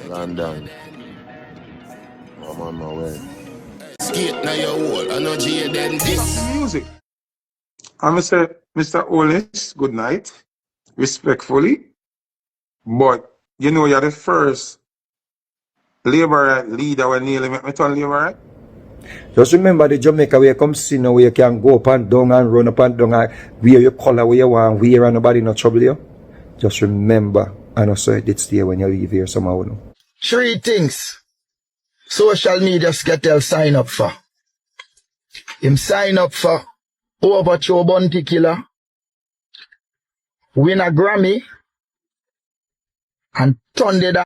London. I'm on my way. Skate now your wall, I know G then this. Music. I'm Mr. Olis, good night. Respectfully. But you know you're the first labor leader when nearly make me turn labor, right? Just remember the Jamaica where you come see now where you can go up and down and run up and down and wear your color where you want, wear and nobody no trouble you. Just remember, I know so it did stay when you leave here somehow. No? 3 things social media Cartel sign up for. Him sign up for overthrow bounty killer, win a Grammy, and turn it down.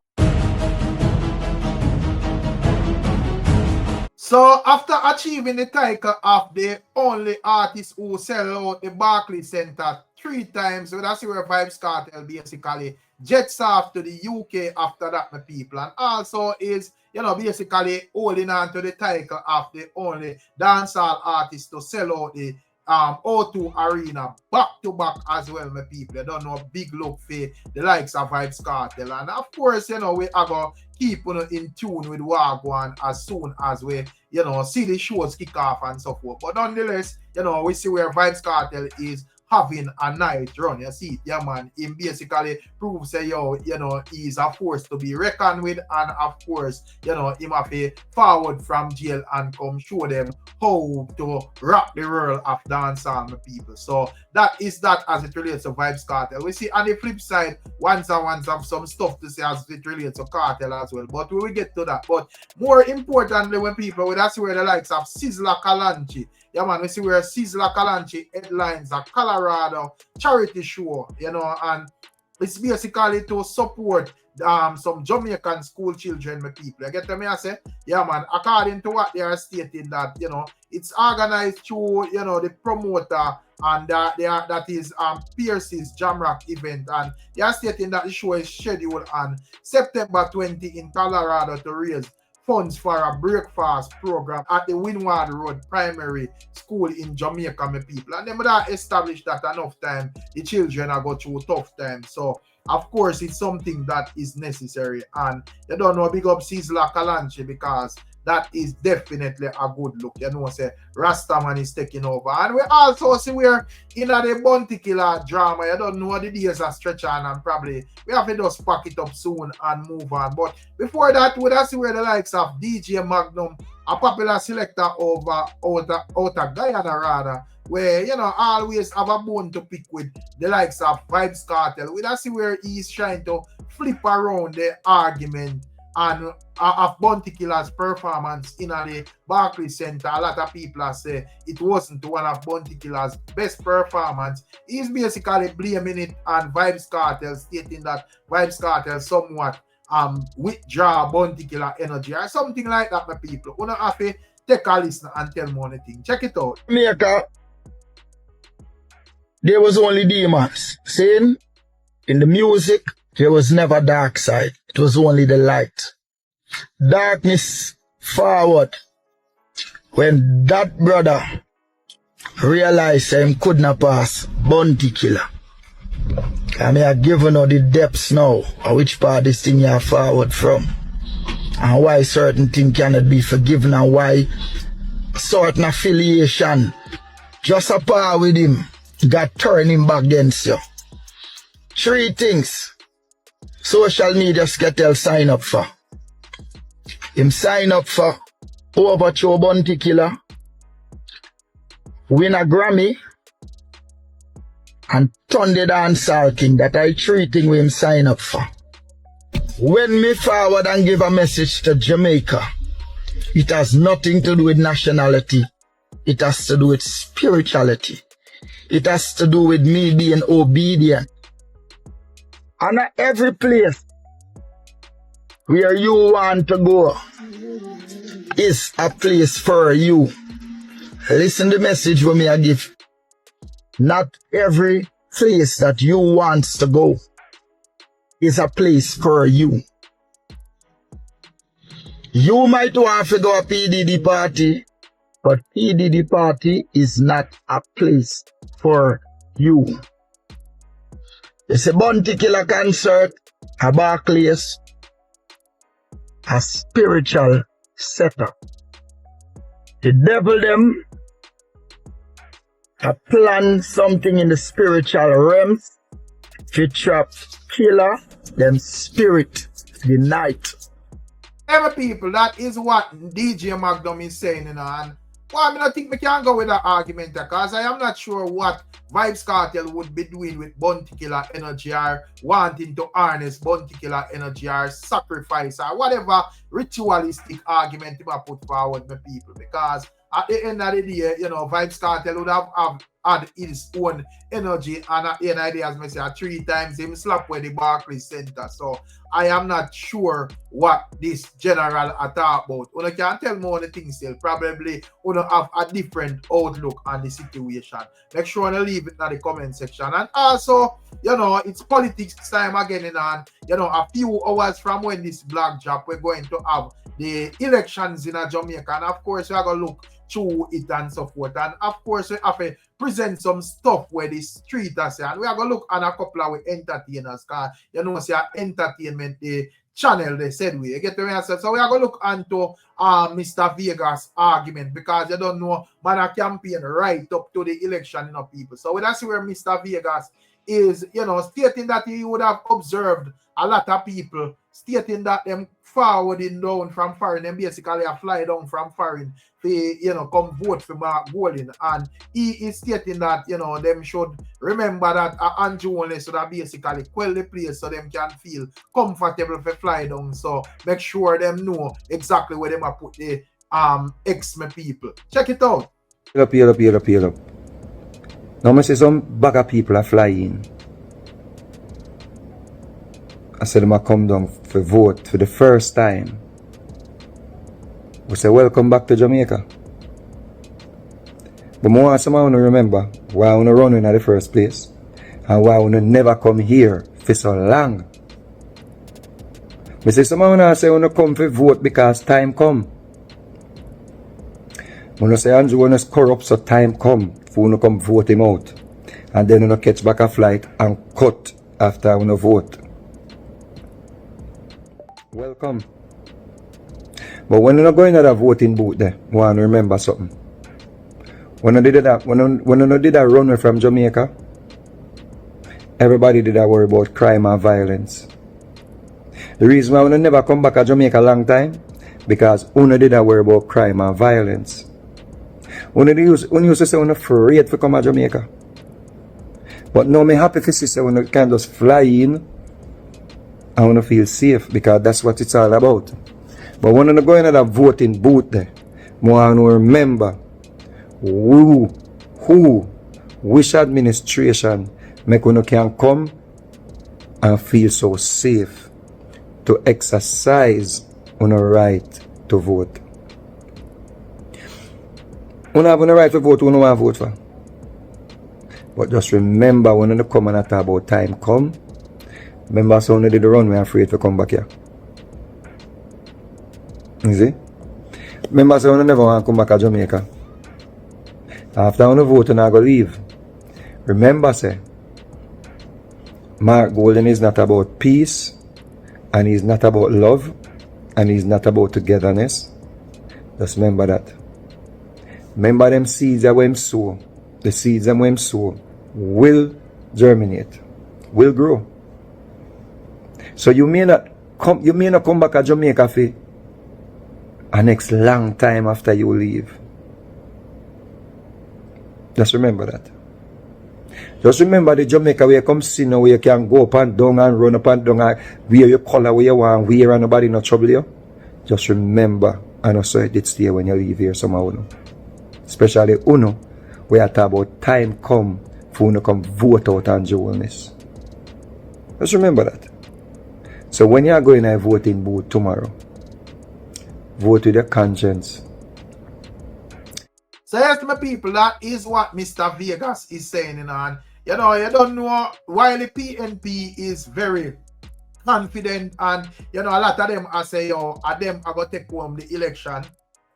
So after achieving the title of the only artist who sell out the Barclays Center 3 times, so that's where Vybz Kartel basically jets off to the UK after that, my people, and also is, you know, basically holding on to the title of the only dancehall artist to sell out the O2 Arena back to back as well, my people. You don't know, big look for the likes of Vybz Kartel, and of course, you know, we are going to keep in tune with Wagwan as soon as we, you know, see the shows kick off and so forth. But nonetheless, you know, we see where Vybz Kartel is having a night run. You see, yeah, man, him basically proves that, yo, you know, he's a force to be reckoned with, and of course, you know, him have to forward from jail and come show them how to rock the world of dancehall, my people. So that is that as it relates to Vybz Kartel. We see on the flip side, once have some stuff to say as it relates to Cartel as well, but we will get to that. But more importantly, when people, that's where the likes of Sizzla Kalanchi, yeah, man, we see where Sizzla Kalanchi headlines a Colorado charity show, you know, and it's basically to support some Jamaican school children, my people. You get to me, I say? Yeah, man, according to what they are stating that, you know, it's organized through, you know, the promoter, and that is Pierce's Jamrock event, and they are stating that the show is scheduled on September 20 in Colorado to raise funds for a breakfast program at the Windward Road Primary School in Jamaica, my people. And then that established that enough time the children are going through tough times. So of course it's something that is necessary. And you don't know, big up Sizzla Kalanchi, because that is definitely a good look. You know, say Rastaman is taking over. And we also see we're in the bounty killer drama. You don't know the days are stretching, and probably we have to just pack it up soon and move on. But before that, we see where the likes of DJ Magnum, a popular selector over outer Guyana rather, where, you know, always have a bone to pick with the likes of Vybz Kartel. We see where he's trying to flip around the argument and of Bounty Killer's performance in the Barclays Center. A lot of people say it wasn't one of Bounty Killer's best performance. He's basically blaming it on Vybz Kartel, stating that Vybz Kartel somewhat withdraw Bounty Killer energy or something like that, my people. You don't have to take a listen and tell me anything. Check it out. Jamaica, there was only demons. Saying in the music, there was never dark side. It was only the light. Darkness forward. When that brother realized him could not pass Bounty Killer, I may have given her the depths now of which part this thing you forward from, and why certain things cannot be forgiven, and why certain affiliation just a par with him got turned him back against you. 3 things social media Cartel sign up for. Him sign up for overthrow bounty killer, win a Grammy, and turn the dancehall king. That I 3 things we him sign up for. When me forward and give a message to Jamaica, it has nothing to do with nationality. It has to do with spirituality. It has to do with me being obedient. And at every place where you want to go is a place for you. Listen to the message when me I give. Not every place that you want to go is a place for you. You might want to go to a PDD party, but PDD party is not a place for you. It's a Bounty Killer concert, a Barclays, a spiritual setup. The devil them a plan something in the spiritual realms to trap killer them spirit the night. Every people, that is what DJ Magnum is saying, you know, and well, I mean, I think we can go with that argument because I am not sure what Vybz Cartel would be doing with Bounty Killer energy or wanting to harness Bounty Killer energy or sacrifice or whatever ritualistic argument he might put forward to people, because at the end of the day, you know, Vybz Cartel would have had his own energy, and at the end of the day, as I say, 3 times him slap with the Barclays Center. So I am not sure what this general are talking about. You can tell more of the things still. Probably you have a different outlook on the situation. Make sure you leave it in the comment section. And also, you know, it's politics time again, and you know, a few hours from when this blog drop, we're going to have the elections in Jamaica, and of course, we are going to look through it and so forth. And of course, we have to present some stuff where the street are saying. And we are going to look at a couple of entertainers, because you know, say entertainment, the channel they said we. You get me? So we are going to look into Mr. Vegas' argument, because you don't know, man, a campaign right up to the election, you know, people. So we that's where Mr. Vegas is, you know, stating that he would have observed a lot of people stating that them forwarding down from foreign, and basically a fly down from foreign for, you know, come vote for Mark Golding. And he is stating that, you know, them should remember that Andrew only should have basically quell the place so them can feel comfortable for fly down. So make sure them know exactly where them are put the X-Men people. Check it out. Peel up. Now I say some bag of people are flying. I said them a come down for vote for the first time. We say welcome back to Jamaica. But I want someone to remember why I want to run in at the first place and why I want to never come here for so long. I say someone want to say I want to come for vote because time come. When I say Andrew want to corrupt so time come for you to come vote him out. And then you catch back a flight and cut after I want to vote. Welcome. But when you're going to that voting booth there, I want to remember something. When I did that, when I did that run from Jamaica, everybody did that worry about crime and violence. The reason why I never come back to Jamaica a long time, because I did that worry about crime and violence. When you used to say I'm afraid to come to Jamaica. But now I'm happy to see when you can just fly in, I want to feel safe, because that's what it's all about. But when I go in that voting booth there, I want to remember which administration make you can come and feel so safe to exercise on a right to vote. You have a right to vote, you don't want to vote for. But just remember when you come and talk about time come, remember so when did the run, we're afraid to come back here. You see? Remember so when you never want to come back to Jamaica. After you vote, you're not going to leave. Remember, say, Mark Golding is not about peace, and he's not about love, and he's not about togetherness. Just remember that. Remember them seeds that when sow, the seeds that when sow will germinate, will grow. So you may not come back to Jamaica for a next long time after you leave. Just remember that. Just remember the Jamaica where you come see now, where you can go up and down and run up and down and wear your color where you want, wear and nobody no trouble you. Just remember, and also it stay when you leave here somehow. Especially Uno, where I talk about time come for Uno come vote out on Joelness. Just remember that. So when you are going to voting booth tomorrow, vote with your conscience. So yes, my people, that is what Mr. Vegas is saying, you know, and you know, you don't know why the PNP is very confident, and you know, a lot of them are say, yo, them are going to take home the election.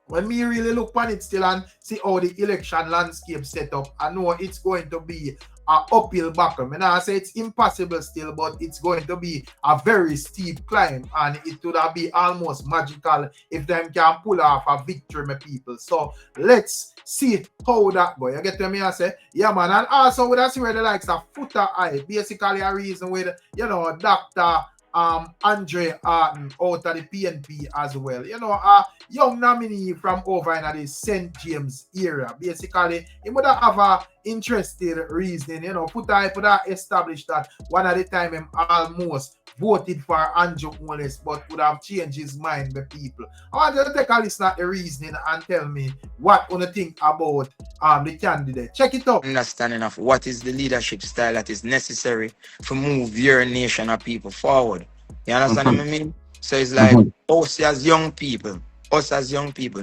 When me really look on it still and see how the election landscape set up, I know it's going to be an uphill battle. I not say it's impossible still, but it's going to be a very steep climb, and it would have be almost magical if them can pull off a victory, my people. So let's see how that go. You get what I say? Yeah, man. And also with us where the likes of Foota, basically a reason with, you know, Dr. Andre Arton out of the PNP as well. You know, a young nominee from over in the St. James area. Basically, he would have a interesting reasoning. You know, Foota could have established that one at the time him almost voted for Andrew Wallace, but would have changed his mind, the people. I want you to take a listen at the reasoning and tell me what you think about the candidate. Check it out. Understanding of what is the leadership style that is necessary to move your nation of people forward. You understand what I mean? So it's like us as young people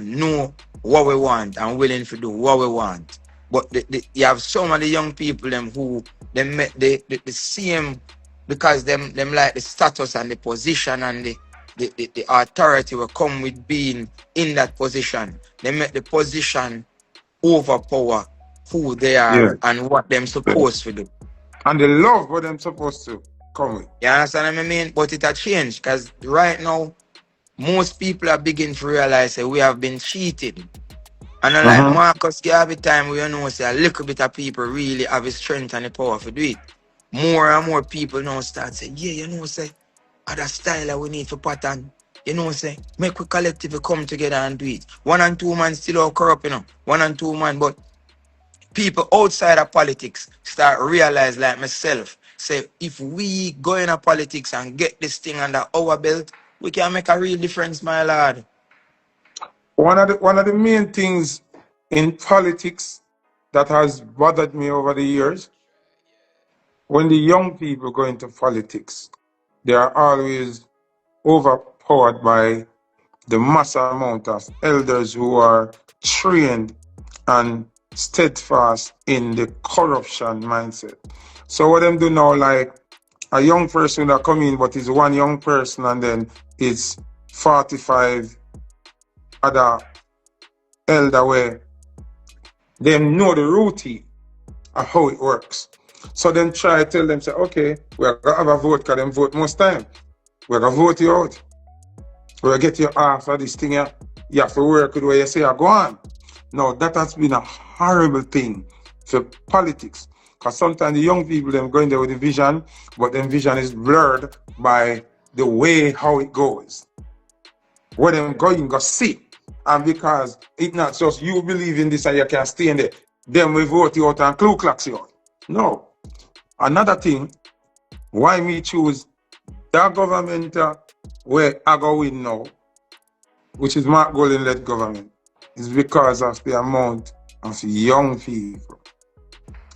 know what we want and willing to do what we want. But you have some of the young people them who they make the same, because them like the status and the position and the authority will come with being in that position. They make the position overpower who they are and what them supposed to do. And they love what them supposed to come with. You understand what I mean? But it has changed, because right now, most people are beginning to realize that we have been cheated. And like Marcus every time we know say a little bit of people really have the strength and the power to do it. More and more people now start saying, yeah, you know, say, other style that we need for pattern. You know, say, make we collectively come together and do it. 1 and 2 man still all corrupt, you know. 1 and 2 man, but people outside of politics start realize, like myself, say, if we go into politics and get this thing under our belt, we can make a real difference, my lord. One of the main things in politics that has bothered me over the years, when the young people go into politics, they are always overpowered by the mass amount of elders who are trained and steadfast in the corruption mindset. So what them do now, like a young person that come in, but is one young person, and then it's 45 other elder where them know the routine of how it works. So then try to tell them, say, okay, we're gonna have a vote, because them vote most time. We're gonna vote you out. We're gonna get you off of this thing here. You have to work with where you say, go on. No, that has been a horrible thing for politics. Because sometimes the young people, them going there with the vision, but then vision is blurred by the way how it goes. Where them going, go see. And because it's not just you believe in this and you can stay in there, then we vote you out and Ku Klux you out. No. Another thing, why me choose that government where I go win now, which is Mark Golden-led government, is because of the amount of young people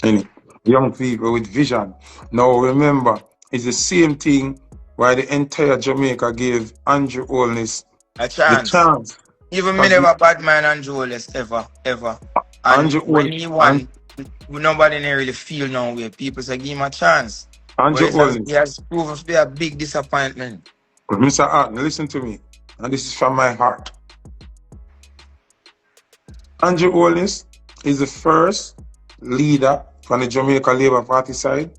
in it. Young people with vision. Now remember, it's the same thing why the entire Jamaica gave Andrew Holness a chance. The chance. Even me never bad man Andrew Holness ever. And Andrew when he won, nobody really feel no way. People say give him a chance. Andrew Holness. He has proven to be a big disappointment. Mr. Arton, listen to me. And this is from my heart. Andrew Holness is the first leader from the Jamaica Labour Party side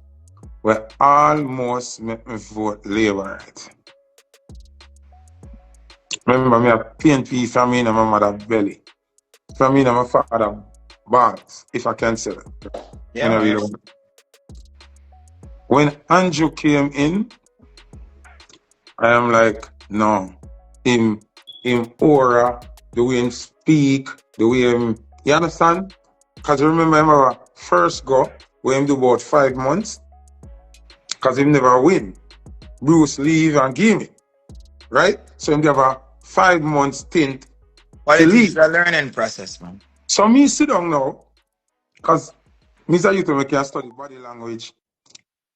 where almost make me vote Labour right. Remember, me have PNP family in my mother belly. Family in my father Barclays, if I can say that. Yeah, when Andrew came in, I am like, no. In aura, the way him speak, the way him, you understand? Because remember him first go, where him do about 5 months, because him never win. Bruce leave and give me, right? So him have a 5 months stint. But it's a learning process, man. So me sit down now, because me say you to make you study body language,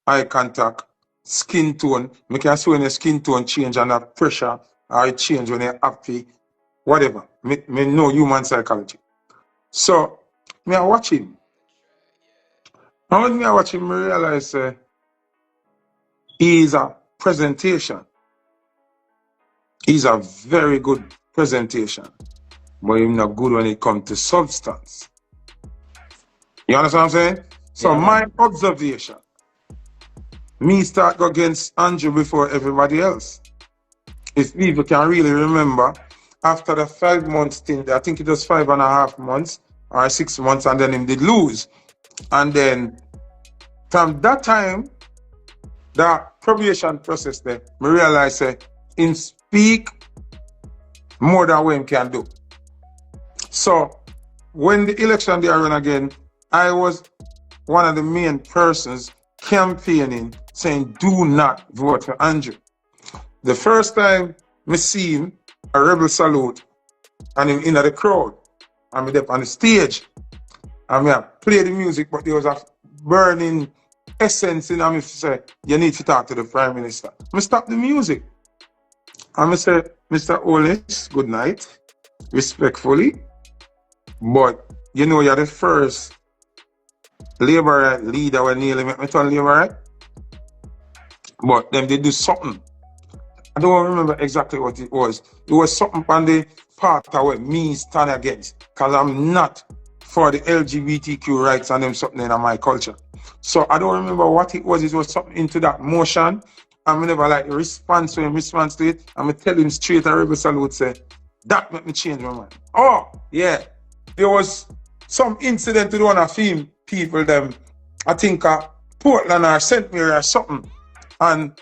eye contact, skin tone. Me can see when your skin tone change and that pressure or it change when you're happy, whatever. Me know human psychology. So me I watch him. And when me I watch him, me realize he is a presentation. He's a very good presentation, but he's not good when it comes to substance. You understand what I'm saying? So Yeah, my man. observation, me start go against Andrew before everybody else. If people can really remember, after the 5 months stint, I think it was 5.5 months or 6 months, and then him did lose. And then from that time, the probation process there, me realize that him speak more than what him can do. So when the election day run again, I was one of the main persons campaigning saying, do not vote for Andrew. The first time me see him, a rebel salute, and him in the crowd, and me up on the stage, and me play the music, but there was a burning essence in me to say, you need to talk to the Prime Minister. Me stop the music, and me say, Mr. Olis, good night, respectfully, but you know you're the first Labour leader when nearly make me turn Labour right, but them they do something. I don't remember exactly what it was. It was something on the part of what me stand against, because I'm not for the LGBTQ rights and them something in my culture. So I don't remember what it was. It was something into that motion. I'm never like response to it. I'm tell him straight, a rebel salute say, that make me change my mind. Oh, yeah. There was some incident with one of them people, them, I think Portland or St. Mary or something. And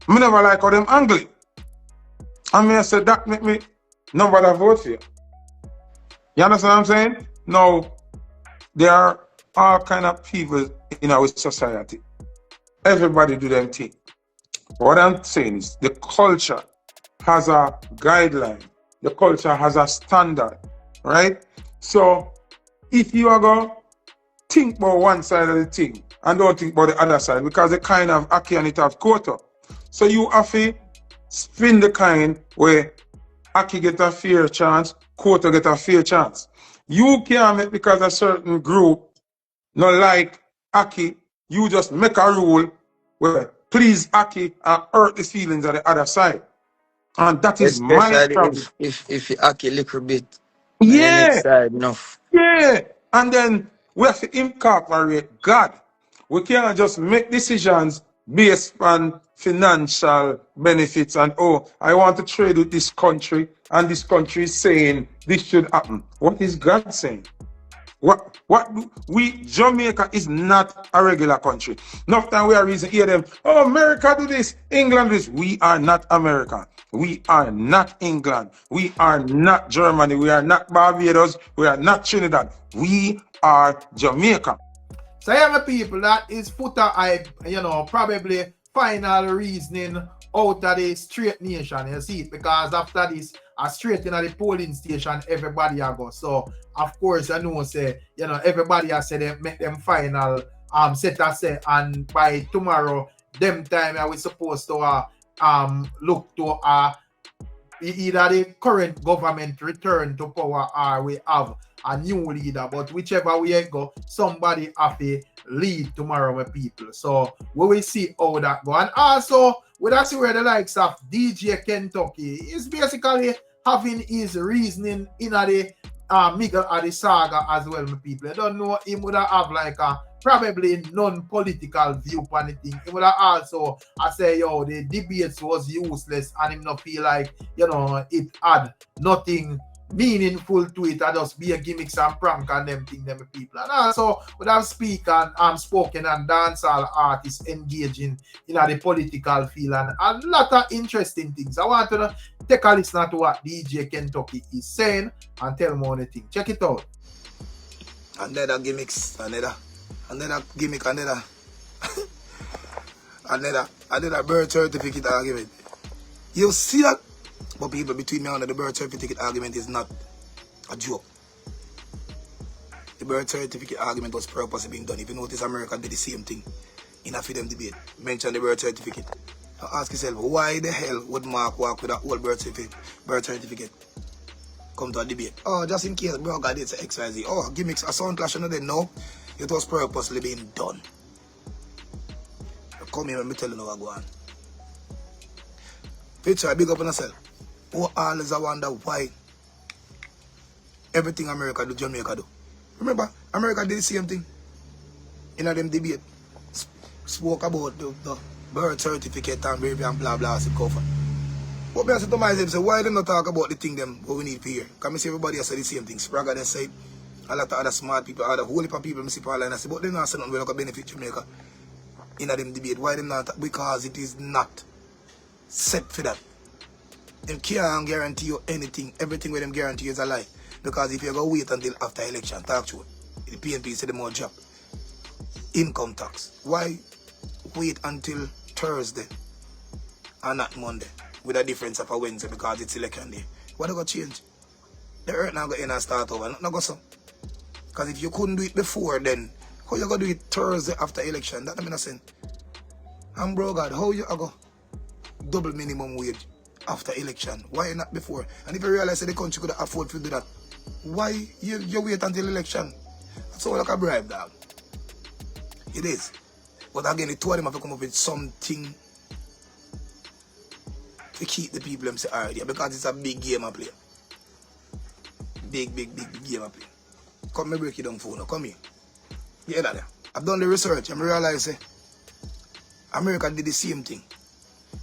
I never like how them angle it. And me I said, that make me nobody vote for you. You understand what I'm saying? Now, there are all kind of people in our society. Everybody do them thing. What I'm saying is the culture has a guideline. The culture has a standard, right? So if you are going to think about one side of the thing and don't think about the other side, because the kind of Aki and it have quota. So you have to spin the kind where Aki get a fair chance, quota get a fair chance. You can't make because a certain group not like Aki, you just make a rule where please Aki and hurt the feelings of the other side. And that is my Especially problem. if you act a little bit on the next Yeah, side enough. yeah. And then we have to incorporate God. We can't just make decisions based on financial benefits and, oh, I want to trade with this country and this country is saying this should happen. What is God saying? Jamaica is not a regular country. Enough time we are reason hear them, oh, America do this, England do this. We are not America. We are not England. We are not Germany. We are not Barbados. We are not Trinidad. We are Jamaica. So yeah, my people, that is Foota, probably final reasoning out of the straight nation, you see it, because after this, straight in the polling station, everybody a go. So, of course, I know, say, everybody has said they make them final set a say, and by tomorrow, them time, we supposed to look to either the current government return to power or we have a new leader, but whichever way go, somebody have to lead tomorrow with people. So we will see how that go. And also, we see where the likes of DJ Kentucky is basically having his reasoning in the middle of the saga as well, my people. I don't know, he would have like a probably non-political view on the thing. He would have also say, the debates was useless and him not feel like, it had nothing meaningful to it. I just be a gimmicks and prank and them thing, them people. And also, we have spoken and dancehall artists engaging in the political field and a lot of interesting things. I want to take a listen to what DJ Kentucky is saying and tell me anything. Check it out. Another gimmicks, another gimmick, another birth certificate argument. You see that? But people between me and the birth certificate argument is not a joke. The birth certificate argument was purposely being done. If you notice, America did the same thing in a freedom debate. Mention the birth certificate. Now ask yourself, why the hell would Mark walk with an old birth certificate? Come to a debate. Oh, just in case, bro, God, it's XYZ. Oh, gimmicks, a sound clash, and then no. It was purposely being done. Come here, let me tell you what go on. Picture, big up on yourself. Who always wonder why everything America do, Jamaica do. Remember, America did the same thing. in them debate spoke about the birth certificate and baby and blah blah so cover. But me I said to myself, say, why them not talk about the thing them what we need for here? Because I see everybody has said the same thing. Spragga they say a lot of other smart people, other whole heap of people I see online, I say, but they not say nothing will benefit Jamaica in them debate. Why them not? Because it is not set for that. Them can't guarantee you anything. Everything with them guarantee is a lie. Because if you go wait until after election, talk to it. The PNP say the more job. Income tax. Why wait until Thursday and not Monday? With a difference of a Wednesday because it's election day. What they going to change? The earth now go in and start over. Not go so. Because if you couldn't do it before then, how you going to do it Thursday after election? That doesn't make sense. And bro God, how you go double minimum wage after election? Why not before? And if you realize that the country could afford to do that, why you wait until election? That's all like a bribe, dog. It is. But again, the two of them have to come up with something to keep the people them say already, because it's a big game I play. Big game I play. Come me break it down for now. Come here. Yeah, that. I've done the research and I realize America did the same thing.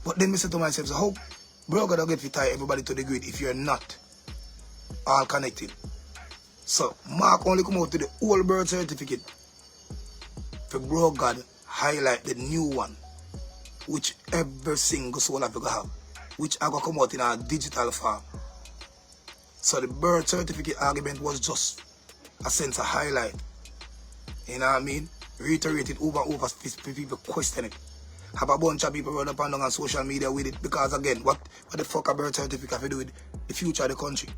But then I say to myself, so how bro gotta get to tie everybody to the grid if you're not all connected? So Mark only come out to the old birth certificate for bro God highlight the new one, which every single South Africa have, which I go come out in a digital form. So the birth certificate argument was just a sense of highlight. You know what I mean? Reiterated over and over for people question it. Have a bunch of people run up and down on social media with it because again, what the fuck a birth certificate have to do with the future of the country?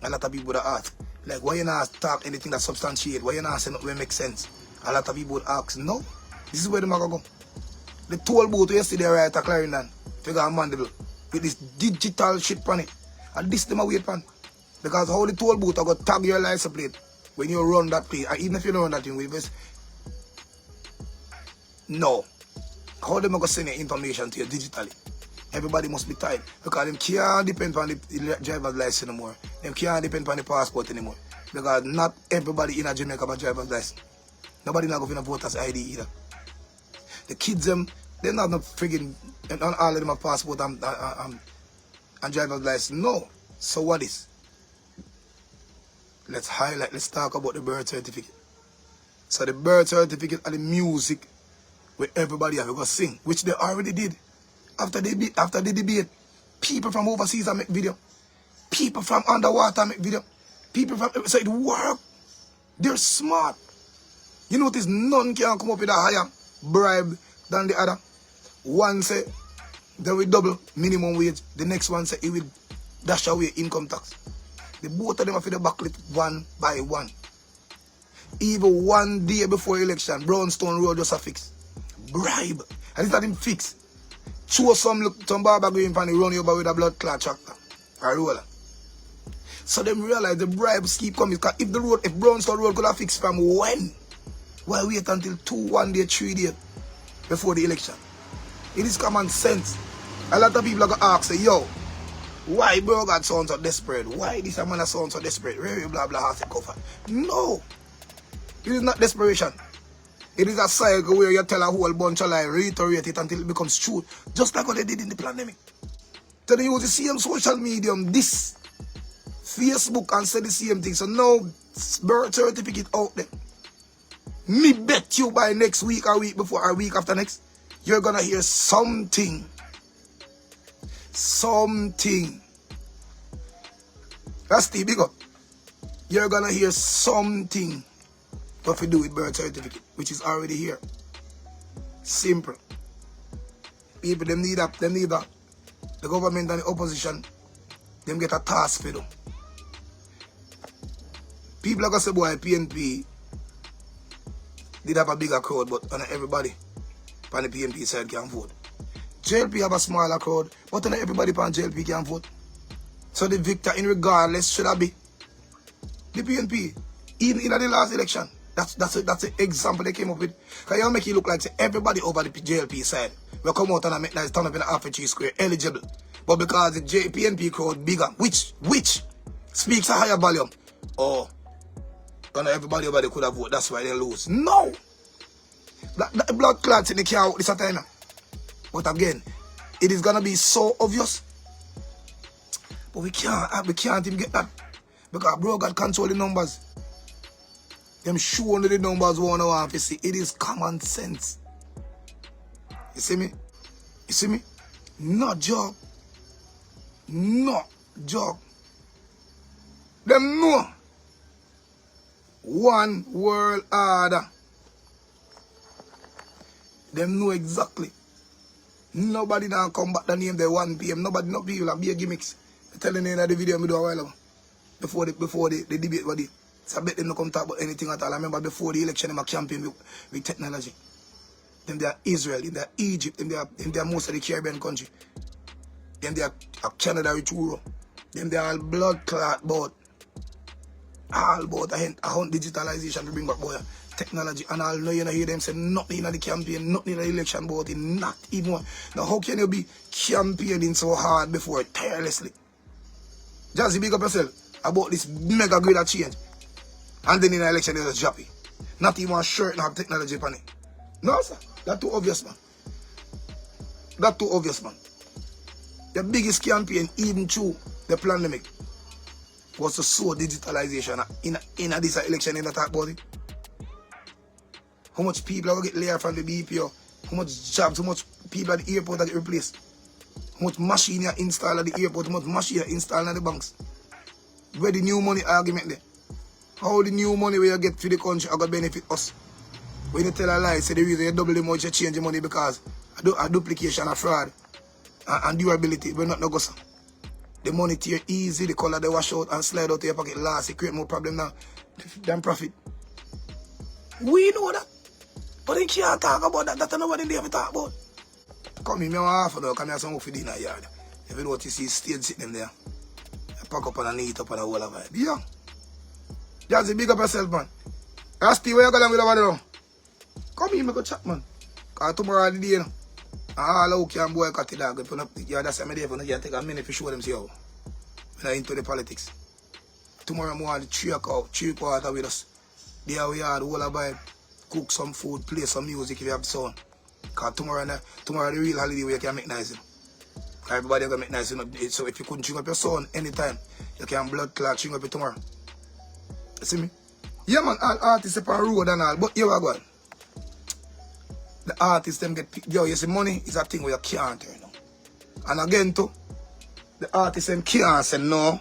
A lot of people that ask, like, why you not talk anything that substantiate? Why you not say nothing that makes sense? A lot of people would ask, no, this is where the maga go. The toll booth yesterday right at Clarendon, figure a mandable with this digital shit on it. And this them a wait pan. Because how the toll booth I got tag your license plate when you run that plate. And even if you don't run that thing with this, no. How them going to send your information to you digitally? Everybody must be tied. Because them can't depend on the driver's license anymore. Them can't depend on the passport anymore. Because not everybody in a Jamaica have a driver's license. Nobody not going to vote as ID either. The kids them, they're not friggin', and all of them have passport and driver's license. No. So what is? Let's highlight, let's talk about the birth certificate. So the birth certificate and the music where everybody have to go sing, which they already did. After the debate, people from overseas make video. People from underwater make video. People from so it work. They're smart. You notice none can come up with a higher bribe than the other. One say they will double minimum wage. The next one say it will dash away income tax. The both of them have to backlit one by one. Even one day before election, Brownstone Road just a fix. Bribe. And it's not him fix. Show some barber going for the run over with a blood clot tractor. A roller. So them realize the bribes keep coming. Because if Brownstone Road could have fixed from when? Why wait until 1 day, 3 days before the election? It is common sense. A lot of people are going to ask, say, yo, why bro God sounds so desperate? Why this man sounds so desperate? Blah blah has to cover. No. It is not desperation. It is a cycle where you tell a whole bunch of lies, reiterate it until it becomes true. Just like what they did in the pandemic. So they use the same social medium, this Facebook, and say the same thing. So now birth certificate out there. Me bet you by next week or week before or week after next, you're gonna hear something. Something. That's the big up. You're gonna hear something what we do with birth certificate, which is already here. Simple. People them need that. The government and the opposition, them get a task for them. People are gonna say, boy, PNP did have a bigger crowd, but not everybody on the PNP side can vote. JLP have a smaller crowd, but not everybody on JLP can vote. So the victor, in regardless, should have be the PNP. Even in the last election, that's the example they came up with. Because you make it look like say, everybody over the JLP side will come out and make nice turn up in the half a square eligible. But because the PNP crowd bigger, which speaks a higher volume, everybody over there could have voted, that's why they lose. No! That blood clots in the car this time. But again, it is gonna be so obvious. But we can't even get that. Because bro got control the numbers. Them show only the numbers one want to see. It is common sense. You see me? You see me? Not joke. Not joke. Them know. One world order. Them know exactly. Nobody now come back the name the 1 PM. Nobody, no people have be gimmicks. I'm telling you in the video I do a while ago. Before the debate was there. So I bet them not come talk about anything at all. I remember before the election they were campaigning with technology. Then they are Israel, then they are Egypt, then they are most of the Caribbean country. Then they are Canada with Euro. Then they are all blood clot board. All about I hunt digitalization to bring back boy technology, and I'll know you know hear them say nothing in the campaign, nothing in the election about it, not even one. Now how can you be campaigning so hard before tirelessly? Just big up yourself about this mega great change. And then in the election you just drop it. Not even a shirt and have technology upon it. No sir, that's too obvious man. That's too obvious man. The biggest campaign even through the pandemic was to sow digitalization in this election in the talk about it. How much people will get laid from the BPO? How much jobs, how much people at the airport that get replaced? How much machine you install at the airport, how much machine you install at the banks? Where the new money argument there? How the new money we get for the country are going to benefit us? When you tell a lie, say the reason you double the money, you change the money because a duplication of fraud and durability, we're not no go so. The money tear easy, the color they wash out and slide out to your pocket last, it create more problem now than profit. We know that. But they can't talk about that. That's nobody there to talk about. Come in, I want half an hour, come here some work for dinner yard. If you know what you see, stage sitting there. You pack up and a neat up and a whole of it. Yeah. Just big up yourself, man. Rusty, where you going with over there? Come here, make a chat, man. Because tomorrow the day, you know. All out can boy cut the dog. If you not, yeah, that's the day for you take a minute to show them see how. We're not into the politics. Tomorrow we want 3 quarter with us. There we are, the whole of it. Cook some food, play some music if you have sound. Because tomorrow the real holiday where you can make nice. You know? Everybody can make nice. You know? So if you couldn't tune up your sound anytime, you can blood clot tune up it tomorrow. You see me? Yeah man, all artists up on road and all, but here we go. The artists them get picked. Yo, you see money is a thing where you can't turn on. And again too, the artists them can't say no.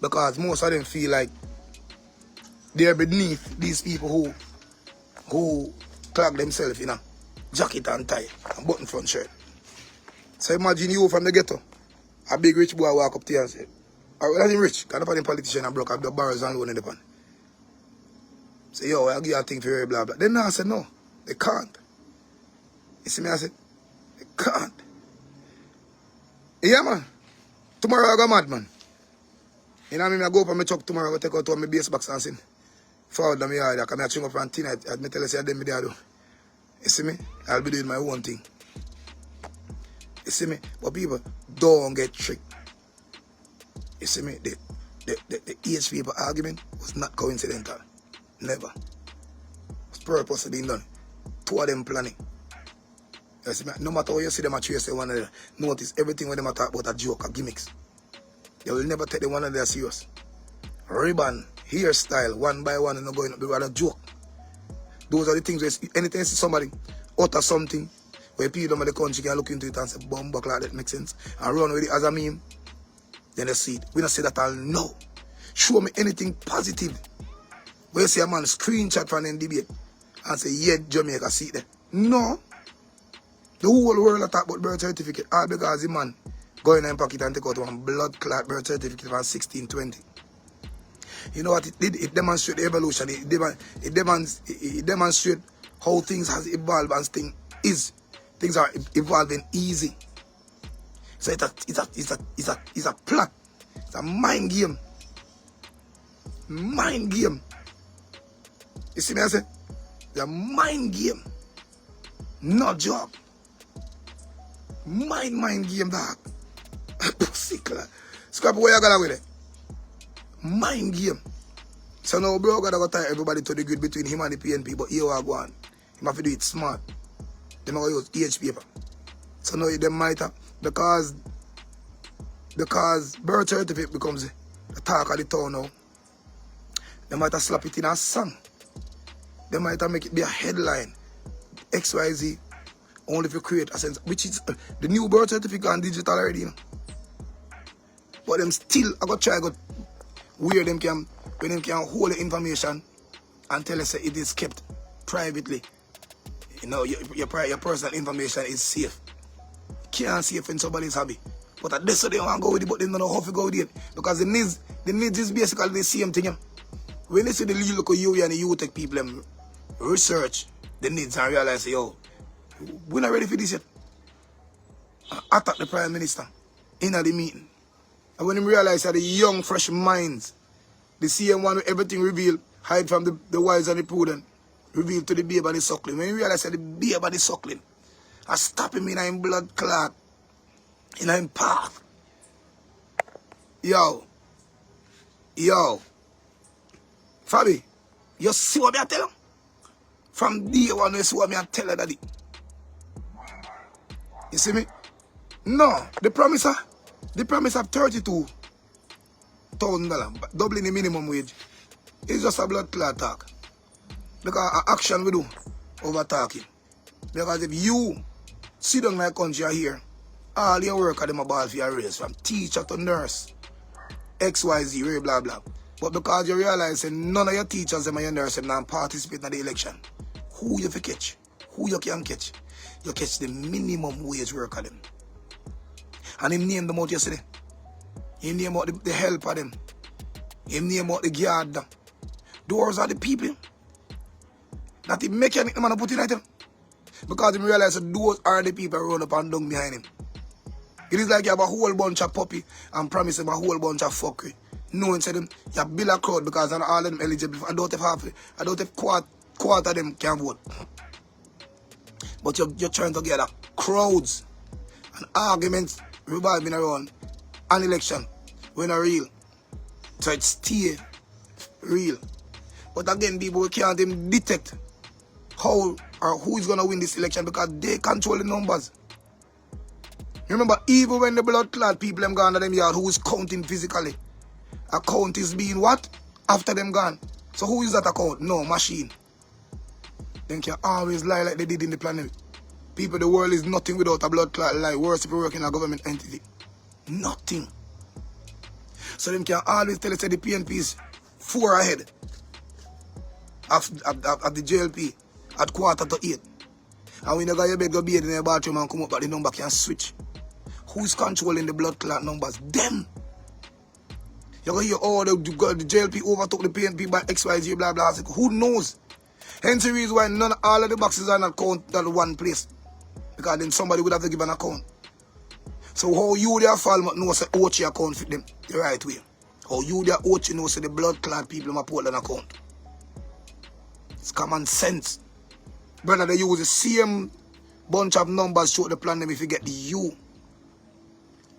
Because most of them feel like they're beneath these people who clog themselves in a jacket and tie and button front shirt. So imagine you from the ghetto, a big rich boy walk up to you and say, oh, that's him rich, because the politician and broke up the barrels and loan in the pan. Say, yo, I'll give you a thing for you, blah, blah. Then I said, no, they can't. You see me, I said, they can't. Yeah, man. Tomorrow I go mad, man. You know what I mean? I go up on my truck tomorrow, I go take out all my bass box and sing. Forward on my yard, I come here, up on tonight. I tell you, say, I didn't be there, though. You see me? I'll be doing my own thing. You see me? But people don't get tricked. You see me? The age people argument was not coincidental. Never. It was purposely being done. 2 of them planning. You see me? No matter how you see them at you say one another, notice everything when they talk about a joke or gimmicks. They will never take the one another serious. Ribbon, hairstyle, one by one, and not going to be rather joke. Those are the things where anything you see somebody utter something where people in the country can look into it and say, bomb buck like that makes sense. And run with it as a meme. Then they see it. We don't say that all no. Show me anything positive. Where you see a man screenshot from the debate and say, yeah, Jamaica, see it there. No. The whole world will talk about birth certificate. All because the man go in his pocket and take out one blood clot birth certificate from 1620. You know what it did? It demonstrates the evolution. It demonstrates how things has evolved and things are evolving easy. So it's a plot. It's a mind game. Mind game. You see me I say? It's a mind game. Not job. Mind game, dog. Pussy-killer. Scrap where you gonna with it. Mind game. So now bro gotta go tie everybody to the grid between him and the PNP, but here we go on. You have to do it smart. They not use age paper. So now they might have, because birth certificate becomes the talk of the town now. They might have slap it in a song. They might have make it be a headline. XYZ, only if you create a sense, which is the new birth certificate and digital already, you know. But them still, I got try, where them can, when them can hold the information and tell us that it is kept privately. You know, your personal information is safe. You can't safe in somebody's hobby. But at this, so they want to go with it, but they don't know how to go with it. Because the needs is basically the same thing. When they see the local U and the U-Tech people research the needs and realize, yo, we're not ready for this yet. Attack the Prime Minister in the meeting. And when they realize that the young, fresh minds, the same one with everything revealed, hide from the wise and the prudent, revealed to the babe and the suckling. When you realize that the babe and the suckling are stopping me in a blood clot, in a path. Yo, Fabi, you see what I tell you? From day one, you see what I tell you, daddy. You see me? No, the promise of $32,000, doubling the minimum wage, is just a blood clot talk. Because action we do over talking. Because if you sit down in my country here, all your work at them about for your race, from teacher to nurse, XYZ, blah blah. But because you realize that none of your teachers and your nurses don't participate in the election, who you catch? Who you can catch? You catch the minimum wage worker them. And him name them out yesterday. He name out the help of them. He name out the guard them. Those are the people that the mechanic the man put in at him. Because he realize that those are the people who run up and down behind him. It is like you have a whole bunch of puppy and promise him a whole bunch of fuckery. Knowing to them, you have build a crowd because not all of them eligible. I don't have quarter of them can vote. But you're trying to get crowds and arguments revolving around an election when are real. So it stay real. But again, people can't even detect how or who is going to win this election because they control the numbers. Remember, even when the blood clot people them gone to them yard, who is counting physically? Account is being what? After them gone. So who is that account? No, machine. They can always lie like they did in the planet. People, the world is nothing without a blood clot lie. Worse if you work in a government entity. Nothing. So them can always tell us that the PNP is 4 ahead of the JLP at 7:45. And when you got your bed, go bathe in the bathroom and come up, but the number can switch. Who's controlling the blood clot numbers? Them. You're going to hear, oh, the JLP overtook the PNP by XYZ, blah, blah. Who knows? Hence the reason why all of the boxes are not counted at one place. Because then somebody would have to give an account. So how you there fall know say Ochi account fit them the right way. How you there Ochi know say the blood clot people in Portland account. It's common sense. Brother, they use the same bunch of numbers to the plan them if you get the U.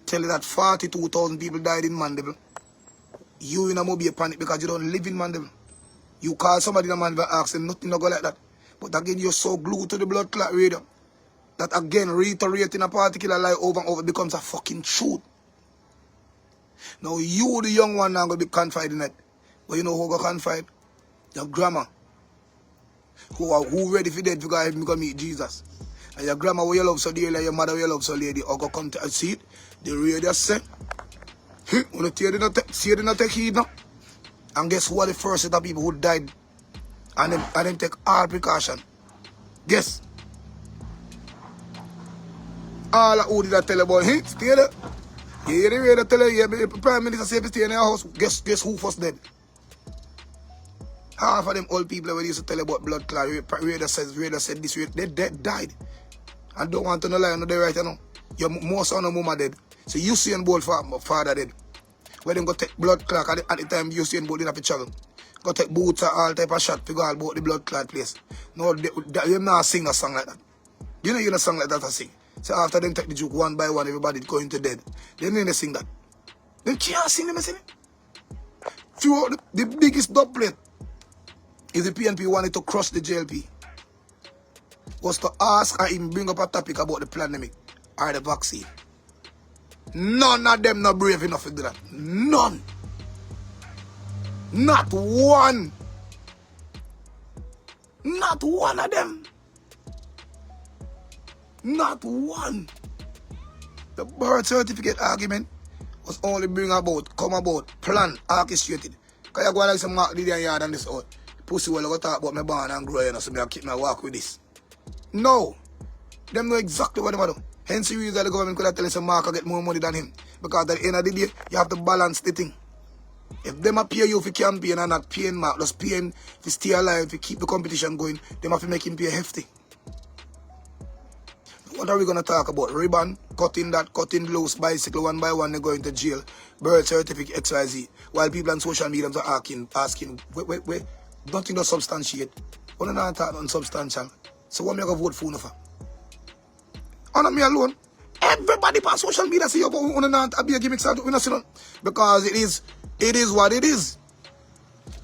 Tell you that 42,000 people died in Mandeville. You in a mobile panic because you don't live in Mandeville. You call somebody in a Mandeville and ask them nothing to go like that. But again, you're so glued to the blood clot radio that again, reiterating a particular lie over and over becomes a fucking truth. Now you, the young one, now going to be confided in it. But you know who go confide? Your grandma. Who ready for dead because you're going to meet Jesus. And your grandma will you love so dearly, your mother will you love so lady, or go come to see it. The radio said, when you see it not take heed now. And guess who are the first set of people who died? And them take all precaution. Guess. All who did I tell about him, stay there. You hear the radio tell you, the Prime Minister said to stay in your house. Guess who first dead? Half of them old people that used to tell about blood clot, radio said this, they died. And don't want to know lie, no they right now. Your more son or mama dead. So you see and both father dead. When them go take blood clot at the time you see and both didn't have to travel. Go take boots and all type of shot to go all about the blood clot place. No, you're not sing a song like that. You know you're not song like that to sing. So after them take the joke one by one, everybody going to dead. They need to sing that. They can't sing them, sing it. The biggest dub plate is the PNP wanted to crush the JLP. was to ask or even bring up a topic about the pandemic or the vaccine. None of them not brave enough to do that. None. Not one. Not one of them. Not one. The birth certificate argument was only come about, planned, orchestrated. Because you go like some Mark Diddy and yard and this out. Pussy will go talk about my born and grow, so I keep my walk with this. No. Them know exactly what they do. Hence the reason the government could have tell some Mark get more money than him. Because at the end of the day, you have to balance the thing. If them pay you for campaign and not paying Mark, just pay him to stay alive, to keep the competition going, they have to make him pay hefty. What are we going to talk about? Ribbon, cutting that, cutting loose, bicycle one by one, they're going to jail, birth certificate, XYZ. While people on social media are asking, wait, nothing to substantiate. We're not talking unsubstantial. So what am I going to vote for? On me alone. Everybody on social media say, you're not a big gimmick, because it is what it is.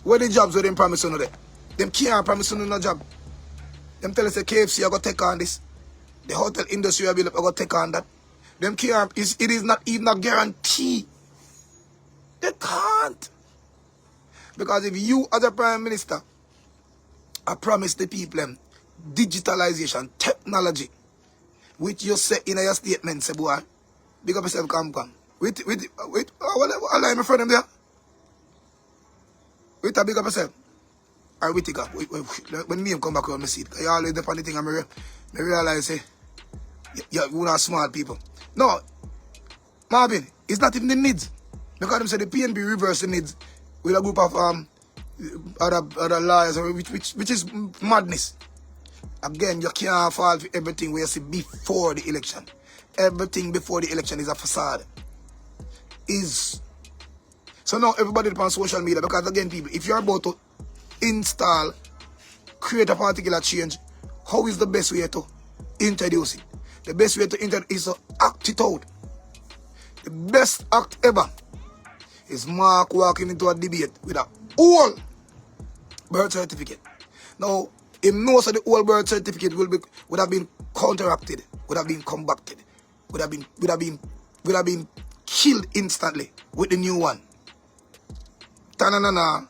Where the jobs where them promise you there? Them can't promise you no job. Them tell us the KFC are going to take on this. The hotel industry are going to take on that. Them can't, it is not even a guarantee. They can't. Because if you as a Prime Minister I promise the people digitalization, technology, which you say in your statement, say boy, big up yourself, come. Wait, I'll my friend them there. Wait, big up yourself. Or wait, when me come back on my seat, I always depend on the thing I realize, say, you're not smart people. No, Marvin, it's not even the needs. Because them say the PNP reverse the needs with a group of other liars, which is madness. Again, you can't fall for everything where you see before the election. Everything before the election is a facade. So now everybody on social media, because again, people, if you're about to install, create a particular change, how is the best way to introduce it? The best way to introduce is to act it out. The best act ever is Mark walking into a debate with a whole birth certificate. Now, if knows that the whole birth certificate would have been counteracted, would have been combated, would have been killed instantly with the new one. Ta-na-na-na.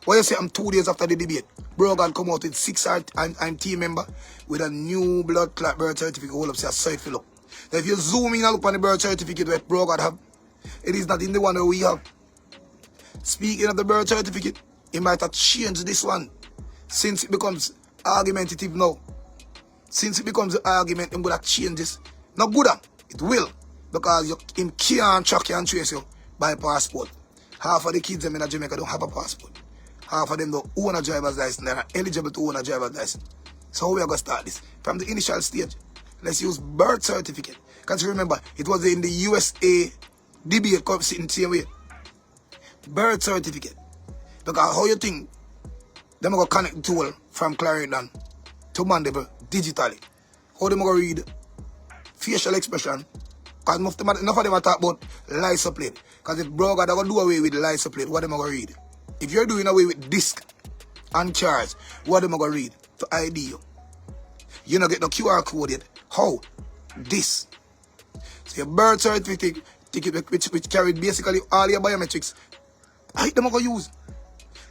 Why you say I'm 2 days after the debate? Bro God come out with 6 and team member with a new blood clot birth certificate all up say a side fill up. Now if you zoom in and look on the birth certificate that Bro God have, it is not in the one that we have. Speaking of the birth certificate, it might have changed this one. Since it becomes argumentative now. Since it becomes an argument, I'm going to change this. Not good, it will. Because you can't track you and trace you by passport. Half of the kids in Jamaica don't have a passport. Half of them don't own a driver's license. They're not eligible to own a driver's license. So how we are going to start this? From the initial stage, let's use birth certificate. Because remember, it was in the USA debate sitting the same way. Birth certificate. Because how you think they're going to connect the tool from Clarendon to Mandeville digitally? How they're going to read facial expression? Because enough of them are talk about license plate. Because if Bro God are going to do away with the license plate, what am I going to read? If you're doing away with disc and charge, what am I going to read to ID you? You don't get no QR code yet. How? This. So your birth certificate, which carried basically all your biometrics, I them going to use.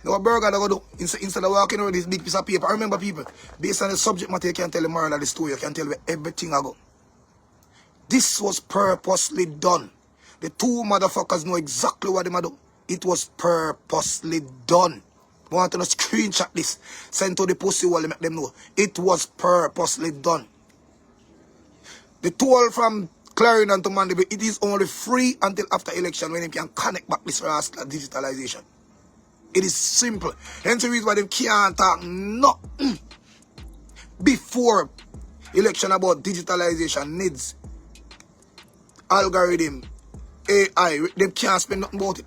Now what Bro God are going to do, instead of walking around this big piece of paper, I remember people, based on the subject matter, you can't tell the moral of the story, you can tell where everything I go. This was purposely done. The two motherfuckers know exactly what they might do. It was purposely done. I want to screenshot this. Send to the pussy wall and make them know. It was purposely done. The toll from Clarendon to Mandeville, it is only free until after election when you can connect back this digitalization. It is simple. Hence the reason why they can't talk nothing before election about digitalization needs. Algorithm, AI, they can't spend nothing about it.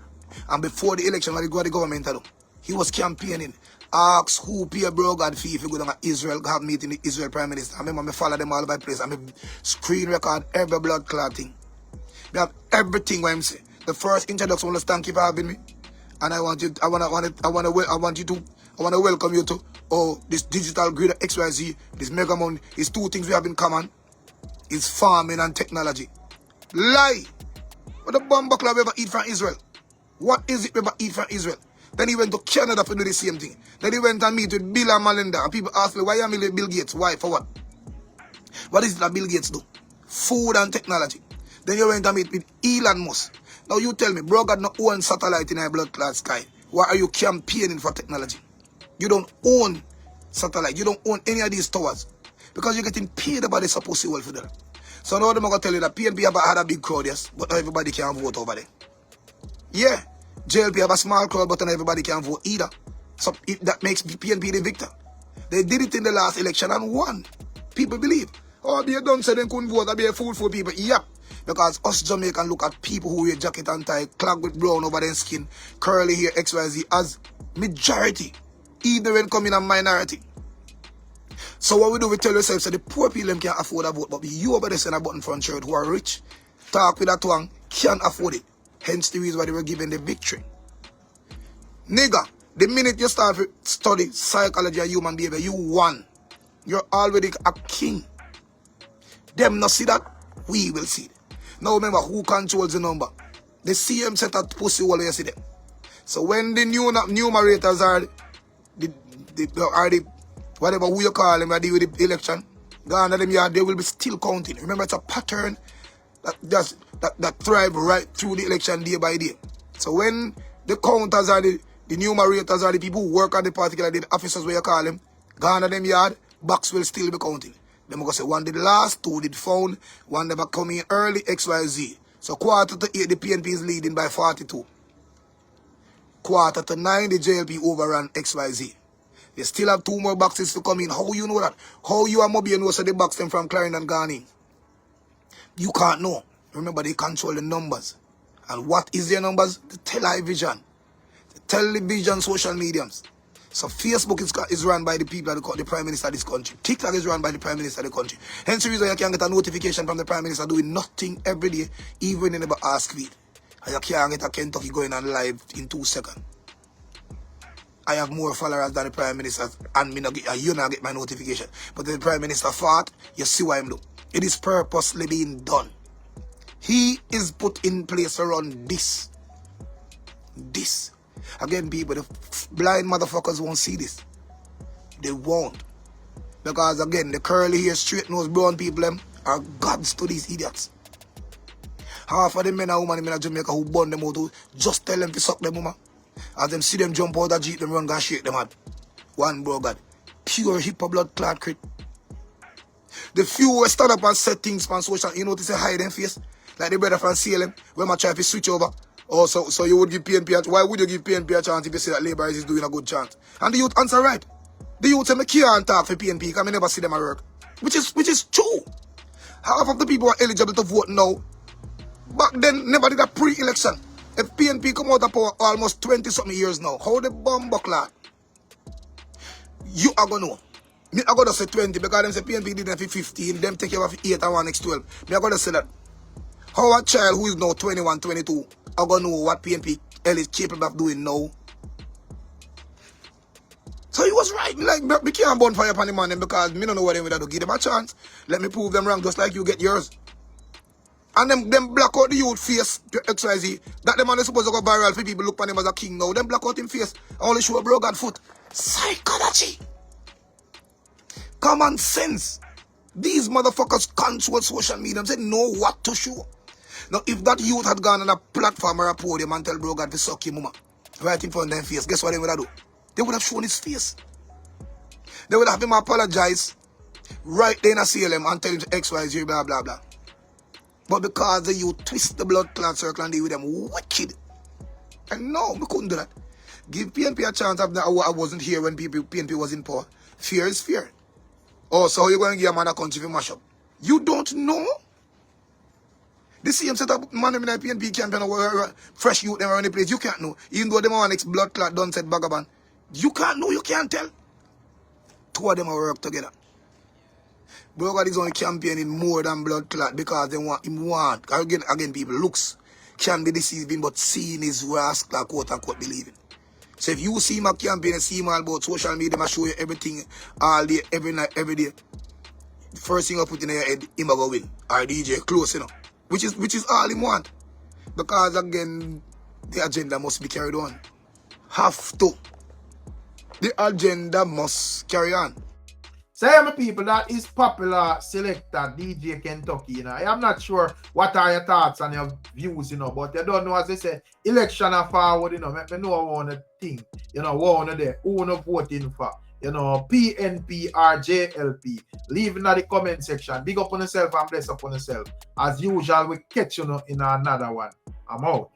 And before the election, what the government do? He was campaigning. Ask who pay Bro God fee if you go down to Israel, have meeting the Israel Prime Minister. I remember I follow them all by place. I screen record every blood clot thing. We have everything what I'm saying. The first introduction was thank you for having me. And I want you to I want to welcome you to this digital grid XYZ, this mega money. It's two things we have in common. It's farming and technology. Lie. What the bomb buckler we ever eat from Israel? What is it we ever eat from Israel? Then he went to Canada to do the same thing. Then he went and meet with Bill and Melinda. And people ask me, why am I Bill Gates? Why? For what? What is it that Bill Gates do? Food and technology. Then you went and meet with Elon Musk. Now you tell me, bro, got no own satellite in a blood clot sky. Why are you campaigning for technology? You don't own satellite. You don't own any of these towers. Because you're getting paid about the supposed to for that. So now they're going to tell you that PNP have had a big crowd, yes, but not everybody can vote over there. Yeah, JLP have a small crowd, but not everybody can vote either. So that makes PNP the victor. They did it in the last election and won. People believe. Oh, they done so they couldn't vote. I'll be a fool for people. Yep. Because us Jamaican look at people who wear jacket and tie, clogged with brown over their skin, curly hair, XYZ as majority, even when coming a minority. So what we do, we tell ourselves that the poor people can't afford a vote, but you over there send a button front shirt who are rich, talk with a tongue, can't afford it. Hence the reason why they were given the victory. Nigga, the minute you start to study psychology and human behavior, you won. You're already a king. Them not see that, we will see it. Now remember, who controls the number? The CM set at pussy hole you see them. So when the numerators are the whatever who you call them, I deal with the election, gone them yard, they will be still counting. Remember, it's a pattern that thrive right through the election day by day. So when the counters are the numerators are the people who work on the particular day, the officers where you call them, gone them yard, box will still be counting. Then we go say one did last, two did found, one never come in early, XYZ. So 7:45, the PNP is leading by 42. 8:45, the JLP overran XYZ. They still have 2 more boxes to come in. How you know that? How you are mobile know so the box them from Clarendon gone in? You can't know. Remember, they control the numbers. And what is their numbers? The television. The television social mediums. So Facebook is run by the people, the Prime Minister of this country. TikTok is run by the Prime Minister of the country. Hence the reason you can get a notification from the Prime Minister doing nothing every day, even when you never ask for it. And you can't get a Kentucky going on live in 2 seconds. I have more followers than the Prime Minister, and you not get my notification. But the Prime Minister fought, you see why I'm doing. It is purposely being done. He is put in place to run this. This. Again, people, the blind motherfuckers won't see this. They won't. Because again, the curly hair, straight nose, brown people them are gods to these idiots. Half of the men and women in Jamaica who burn them out to just tell them to suck them woman. As them see them jump out of jeep, them run and shake them out. One bro God. Pure hippo blood clot crit. The few who stand up and set things on social, you know to say hide them face. Like the brother from CLM, when I try to switch over. Oh, so you would give PNP a chance. Why would you give PNP a chance if you say that Labour is doing a good chance? And the youth answer right. The youth say, I can't talk for PNP because I never see them at work. Which is true. Half of the people are eligible to vote now. Back then, never did a pre-election. If PNP come out of power almost 20-something years now, how the bomb buckler? You are going to know. Me are going to say 20 because them say PNP did it for 15, them take care of 8 and 1 next 12. Me are going to say that. How a child who is now 21, 22 are going to know what PNP is capable of doing now? So he was right. Like, we can't burn fire upon the man because me don't know what they will do. Give them a chance. Let me prove them wrong just like you get yours. And them black out the youth face, XYZ. That the man is supposed to go viral for people look upon him as a king now. Them black out him face. Only show a bro God foot. Psychology. Common sense. These motherfuckers control social media. They know what to show. Now, if that youth had gone on a platform or a podium and tell bro God to suck him mama, right in front of them face, guess what they would have do? They would have shown his face. They would have him apologize right there in a CLM and tell him to XYZ, blah, blah, blah. But because the youth twist the blood clot circle and deal with them wicked. And no, we couldn't do that. Give PNP a chance. I wasn't here when PNP was in power. Fear is fear. Oh, so you're going to give a man a country for mash up. You don't know? The same set of man in the PNP campaign, fresh youth around the place. You can't know. Even though them are next blood clot done said Bagaban. You can't know, you can't tell. 2 of them are work together. Bro God is only campaigning more than blood clot because they want him want. Again, people, looks can be deceiving, but seeing is rascal, quote unquote, believing. So if you see my campaign and see my about social media, I show you everything all day, every night, every day. The first thing I put in your head, him a go win. Or DJ close, you know. Which is all him want. Because again, the agenda must be carried on. Have to. The agenda must carry on. Say, my people, that is popular selector DJ Kentucky, you know. I am not sure what are your thoughts and your views, you know, but you don't know, as they say, election are forward, you know, make me know what one thing, you know, what one there, who one voting for, you know, PNP or JLP. Leave in the comment section. Big up on yourself and bless up on yourself. As usual, we catch you in another one. I'm out.